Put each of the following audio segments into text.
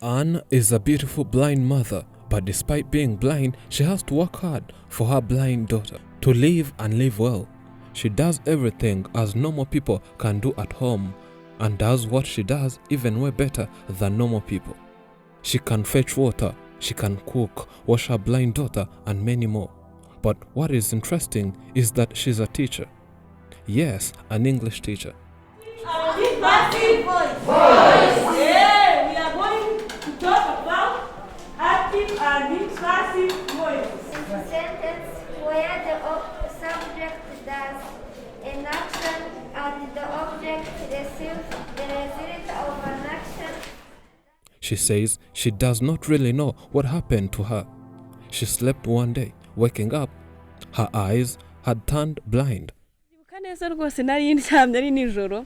Anne is a beautiful blind mother, but despite being blind, she has to work hard for her blind daughter to live and live well. She does everything as normal people can do at home and does what she does even way better than normal people. She can fetch water, she can cook, wash her blind daughter, and many more. But what is interesting is that she's a teacher. Yes, an English teacher. Massive voice. Yeah, we are going to talk about active and impassive voice. A sentence where the subject does an action and the object receives the result of an action. She says she does not really know what happened to her. She slept one day, waking up, her eyes had turned blind. neza rwose nari ndyamye ari nijoro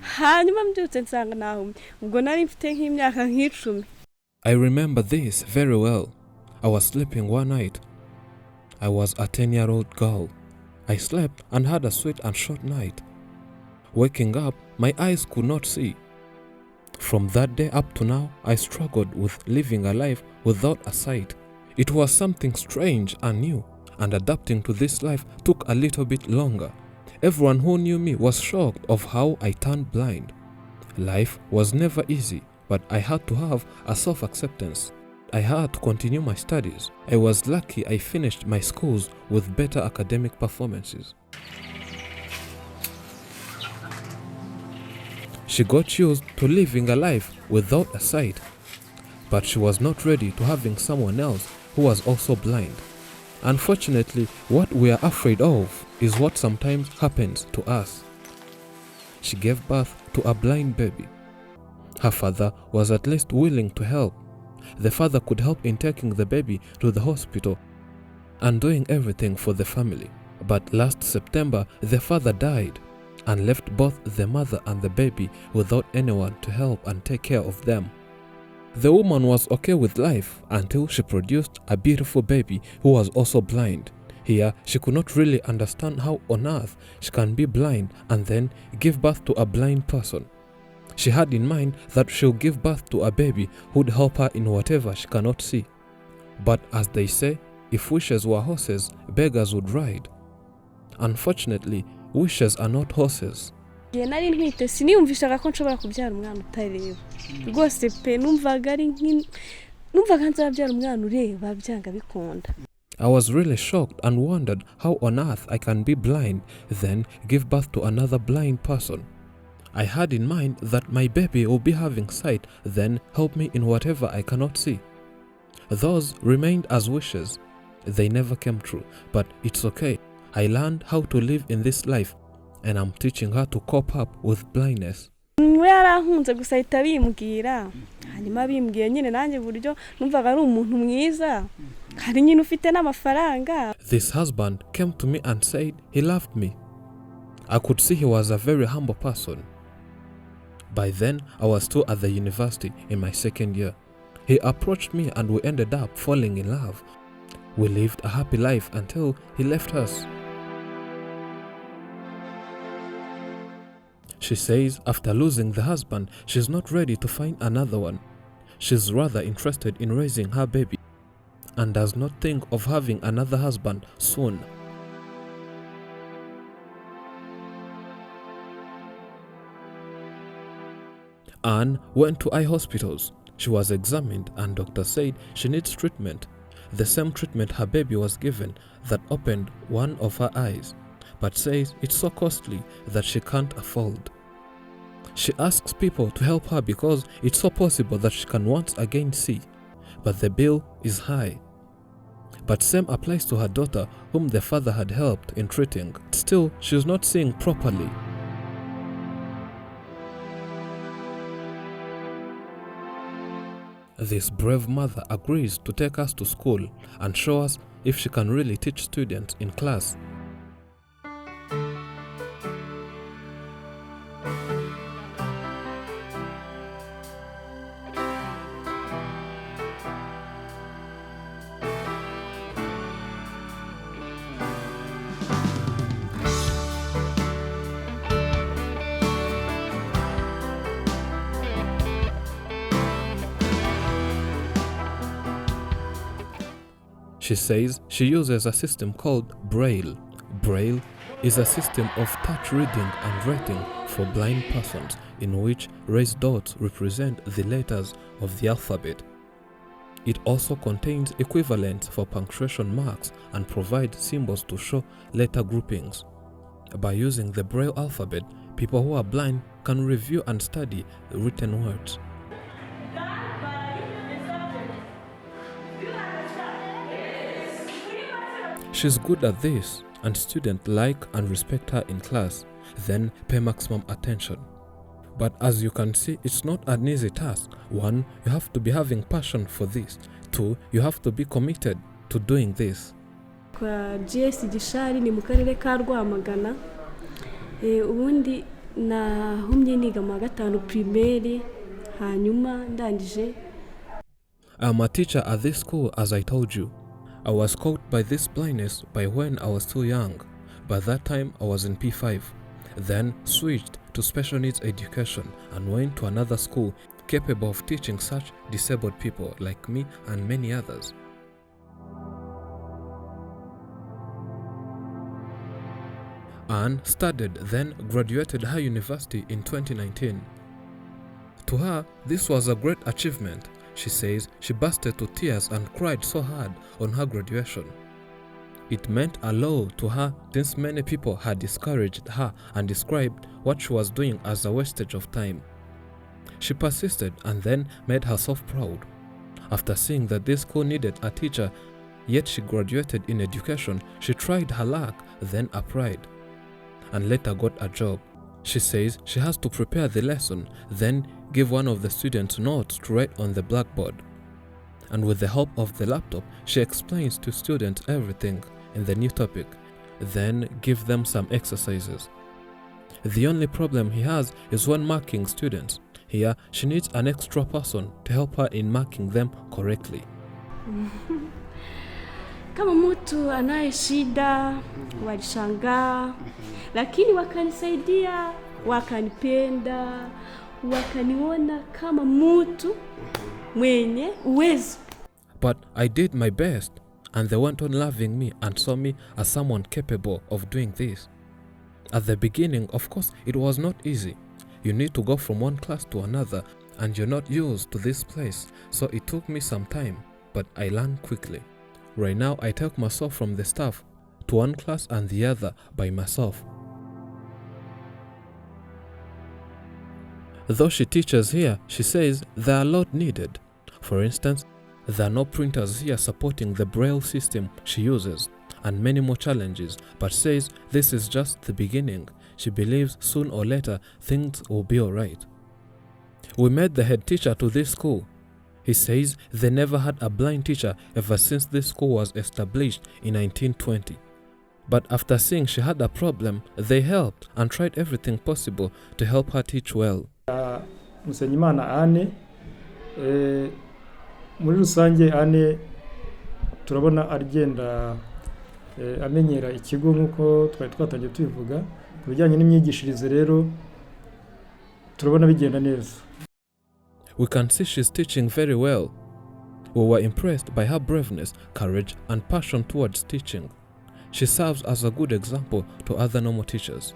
hanyuma mbyutse nsanga nahumye ubwo nari mfite nk'imyaka nk'icumi. I remember this very well. I was sleeping one night. I was a 10-year-old girl. I slept and had a sweet and short night. Waking up, my eyes could not see. From that day up to now, I struggled with living a life without a sight. It was something strange and new, and adapting to this life took a little bit longer. Everyone who knew me was shocked of how I turned blind. Life was never easy, but I had to have a self-acceptance. I had to continue my studies. I was lucky I finished my schools with better academic performances. She got used to living a life without a sight, but she was not ready to having someone else who was also blind. Unfortunately, what we are afraid of is what sometimes happens to us. She gave birth to a blind baby. Her father was at least willing to help. The father could help in taking the baby to the hospital and doing everything for the family. But last September, the father died and left both the mother and the baby without anyone to help and take care of them. The woman was okay with life until she produced a beautiful baby who was also blind. Here, she could not really understand how on earth she can be blind and then give birth to a blind person. She had in mind that she'll give birth to a baby who'd help her in whatever she cannot see. But as they say, if wishes were horses, beggars would ride. Unfortunately, wishes are not horses. nari ntwite siniyumvishaga ko nshobora kubyara umwana utareba rwose pe numvaga nzabyara umwana ureba byanga bikunda. I was really shocked and wondered how on earth I can be blind, then give birth to another blind person. I had in mind that my baby will be having sight, then help me in whatever I cannot see. Those remained as wishes. They never came true, but it's okay. I learned how to live in this life, and I'm teaching her to cope up with blindness. Yarankunze gusa ahita bimbwira hanyuma bimbwiye nyine nanjye buryo numvaga ari umuntu mwiza kandi nyine ufite n'amafaranga. This husband came to me and said he loved me. I could see he was a very humble person. By then, I was still at the university in my second year. He approached me and we ended up falling in love. We lived a happy life until he left us. She says after losing the husband, she's not ready to find another one. She's rather interested in raising her baby and does not think of having another husband soon. Anne went to eye hospitals. She was examined and doctor said she needs treatment. The same treatment her baby was given that opened one of her eyes, but says it's so costly that she can't afford. She asks people to help her because it's so possible that she can once again see, but the bill is high. But same applies to her daughter whom the father had helped in treating. Still, she's not seeing properly. This brave mother agrees to take us to school and show us if she can really teach students in class. She says she uses a system called Braille. Braille is a system of touch reading and writing for blind persons in which raised dots represent the letters of the alphabet. It also contains equivalents for punctuation marks and provides symbols to show letter groupings. By using the Braille alphabet, people who are blind can review and study written words. She's good at this, and students like and respect her in class, then pay maximum attention. But as you can see, it's not an easy task. 1, you have to be having passion for this. 2, you have to be committed to doing this. Kwa GS Gishari ni mu karere ka Rwamagana. Ubundi nahumye niga mu wa gatanu primaire, hanyuma ndangije. I'm a teacher at this school, as I told you. I was caught by this blindness by when I was too young. By that time I was in P5. Then switched to special needs education and went to another school capable of teaching such disabled people like me and many others. Anne studied, then graduated her university in 2019. To her, this was a great achievement. She says she bursted to tears and cried so hard on her graduation. It meant a lot to her since many people had discouraged her and described what she was doing as a wastage of time. She persisted and then made herself proud. After seeing that this school needed a teacher, yet she graduated in education, she tried her luck, then applied, and later got a job. She says she has to prepare the lesson, then give one of the students notes to write on the blackboard. And with the help of the laptop, she explains to students everything in the new topic, then give them some exercises. The only problem he has is when marking students. Here, she needs an extra person to help her in marking them correctly. Kama mtu anaye shida, walishangaa, lakini wakanisaidia, wakanipenda, wakaniona kama mtu mwenye uwezo. But I did my best, and they went on loving me and saw me as someone capable of doing this. At the beginning, of course, it was not easy. You need to go from one class to another, and you're not used to this place, so it took me some time, but I learned quickly. Right now, I take myself from the staff to one class and the other by myself. Though she teaches here, she says there are a lot needed. For instance, there are no printers here supporting the Braille system she uses, and many more challenges, but says this is just the beginning. She believes soon or later things will be alright. We met the head teacher to this school. He says they never had a blind teacher ever since this school was established in 1920. But after seeing she had a problem, they helped and tried everything possible to help her teach well. Musenyimana Anne, muri rusange Anne turabona agenda amenyera ikigo nkuko twari twatangiye tubivuga ku bijyanye n'imyigishirize rero turabona bigenda neza. We can see she's teaching very well. We were impressed by her braveness, courage, and passion towards teaching. She serves as a good example to other normal teachers.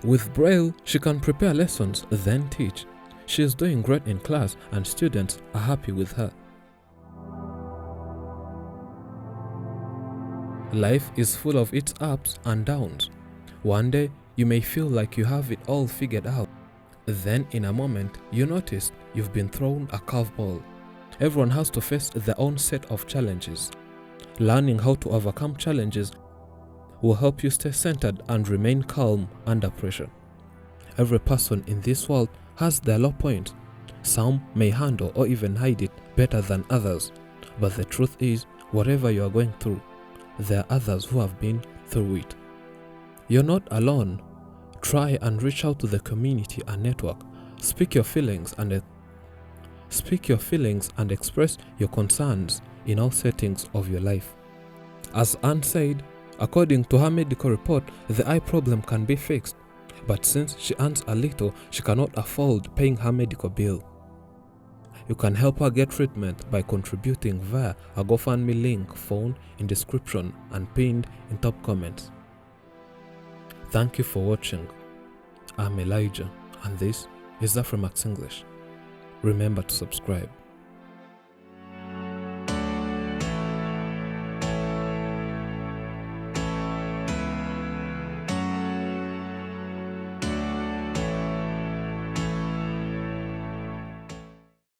With Braille, she can prepare lessons, then teach. She is doing great in class, and students are happy with her. Life is full of its ups and downs. One day, you may feel like you have it all figured out. Then, in a moment, you notice you've been thrown a curveball. Everyone has to face their own set of challenges. Learning how to overcome challenges will help you stay centered and remain calm under pressure. Every person in this world has their low point. Some may handle or even hide it better than others. But the truth is, whatever you are going through, there are others who have been through it. You're not alone. Try and reach out to the community and network. Speak your feelings and express your concerns in all settings of your life. As Anne said, according to her medical report, the eye problem can be fixed, but since she earns a little, she cannot afford paying her medical bill. you can help her get treatment by contributing via a GoFundMe link found in description and pinned in top comments. Thank you for watching. I'm Elijah and this is Afrimax English. Remember to subscribe.